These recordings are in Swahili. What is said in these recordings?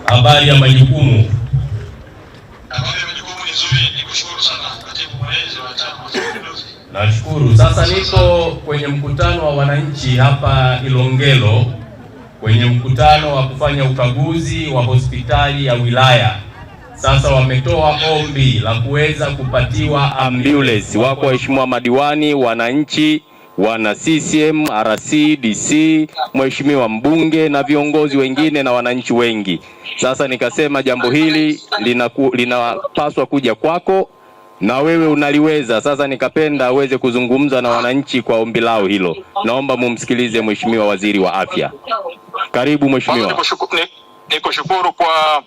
Habari ya majukumu. Habari ya majukumu ni nzuri, nikushukuru sana katibu mwenezi wa Chama cha Mapinduzi. Nashukuru. Sasa niko kwenye mkutano wa wananchi hapa Ilongelo, kwenye mkutano wa kufanya ukaguzi wa hospitali ya wilaya. Sasa wametoa ombi la kuweza kupatiwa ambulance. Wako waheshimiwa madiwani, wananchi, wana CCM, RC, DC, mheshimiwa mbunge na viongozi wengine na wananchi wengi. Sasa nikasema jambo hili linapaswa kuja kwako na wewe unaliweza. Sasa nikapenda uweze kuzungumza na wananchi kwa ombi lao hilo. Naomba mumsikilize Mheshimiwa Waziri wa Afya. Karibu Mheshimiwa. Nikushukuru kwa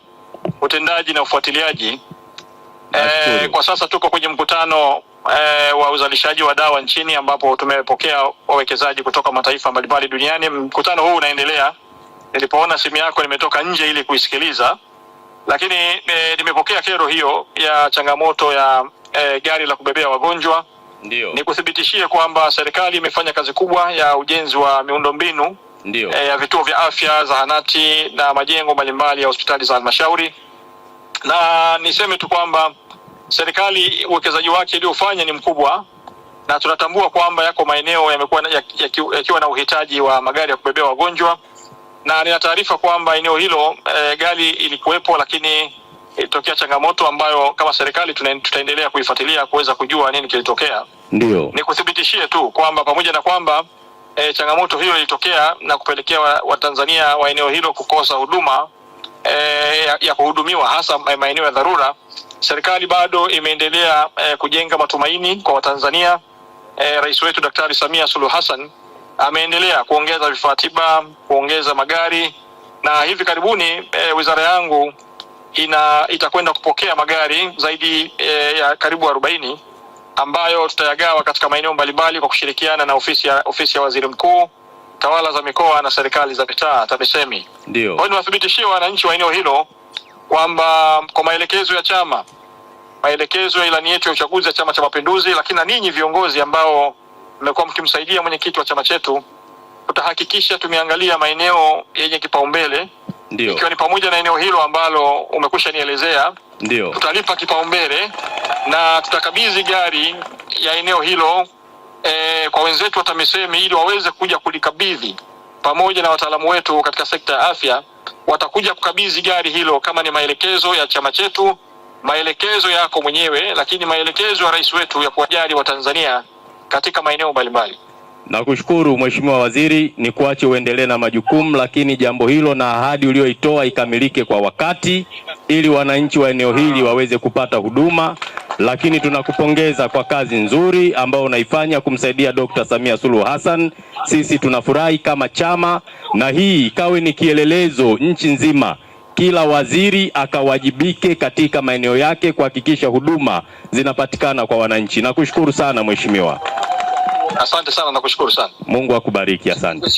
utendaji na ufuatiliaji. Kwa sasa tuko kwenye mkutano wa uzalishaji wa dawa nchini ambapo tumepokea wawekezaji kutoka mataifa mbalimbali duniani. Mkutano huu unaendelea. Nilipoona simu yako nimetoka nje ili kuisikiliza. Lakini nimepokea kero hiyo ya changamoto ya gari la kubebea wagonjwa. Ndio. Nikuthibitishie kwamba serikali imefanya kazi kubwa ya ujenzi wa miundombinu ya vituo vya afya, zahanati na majengo mbalimbali ya hospitali za halmashauri. Na niseme tu kwamba serikali uwekezaji wake uliofanya ni mkubwa, na tunatambua kwamba yako maeneo yamekuwa yakiwa na uhitaji wa magari ya kubebea wagonjwa, na nina taarifa kwamba eneo hilo gari ilikuwepo, lakini ilitokea changamoto ambayo kama serikali tutaendelea kuifuatilia kuweza kujua nini kilitokea. Ndio. Nikuthibitishie tu kwamba pamoja na kwamba changamoto hiyo ilitokea na kupelekea Watanzania wa eneo hilo kukosa huduma ya kuhudumiwa hasa maeneo ya dharura, serikali bado imeendelea kujenga matumaini kwa Watanzania. Rais wetu Daktari Samia Suluhu Hassan ameendelea kuongeza vifaa tiba, kuongeza magari, na hivi karibuni wizara yangu itakwenda kupokea magari zaidi ya karibu 40 ambayo tutayagawa katika maeneo mbalimbali kwa kushirikiana na ofisi ya Waziri Mkuu, tawala za mikoa na serikali za mitaa TAMISEMI. Ndio. Kwa hiyo niwathibitishie wananchi wa eneo hilo kwamba kwa maelekezo ya chama, maelekezo ya ilani yetu ya uchaguzi ya Chama cha Mapinduzi, lakini na ninyi viongozi ambao mmekuwa mkimsaidia mwenyekiti wa chama chetu, tutahakikisha tumeangalia maeneo yenye kipaumbele. Ndio. Ikiwa ni pamoja na eneo hilo ambalo umekwisha nielezea. Ndio. Tutalipa kipaumbele na tutakabidhi gari ya eneo hilo kwa wenzetu wa TAMISEMI ili waweze kuja kulikabidhi pamoja na wataalamu wetu katika sekta ya afya. Watakuja kukabidhi gari hilo kama ni maelekezo ya chama chetu, maelekezo yako mwenyewe, lakini maelekezo ya rais wetu ya kuwajali Watanzania katika maeneo mbalimbali. Nakushukuru Mheshimiwa Waziri, ni kuache uendelee na majukumu, lakini jambo hilo na ahadi ulioitoa ikamilike kwa wakati ili wananchi wa eneo hili waweze kupata huduma. Lakini tunakupongeza kwa kazi nzuri ambayo unaifanya kumsaidia Dr. Samia Suluhu Hassan. Sisi tunafurahi kama chama, na hii ikawe ni kielelezo nchi nzima. Kila waziri akawajibike katika maeneo yake kuhakikisha huduma zinapatikana kwa wananchi. Nakushukuru sana Mheshimiwa. Asante sana, nakushukuru sana. Mungu akubariki, asante.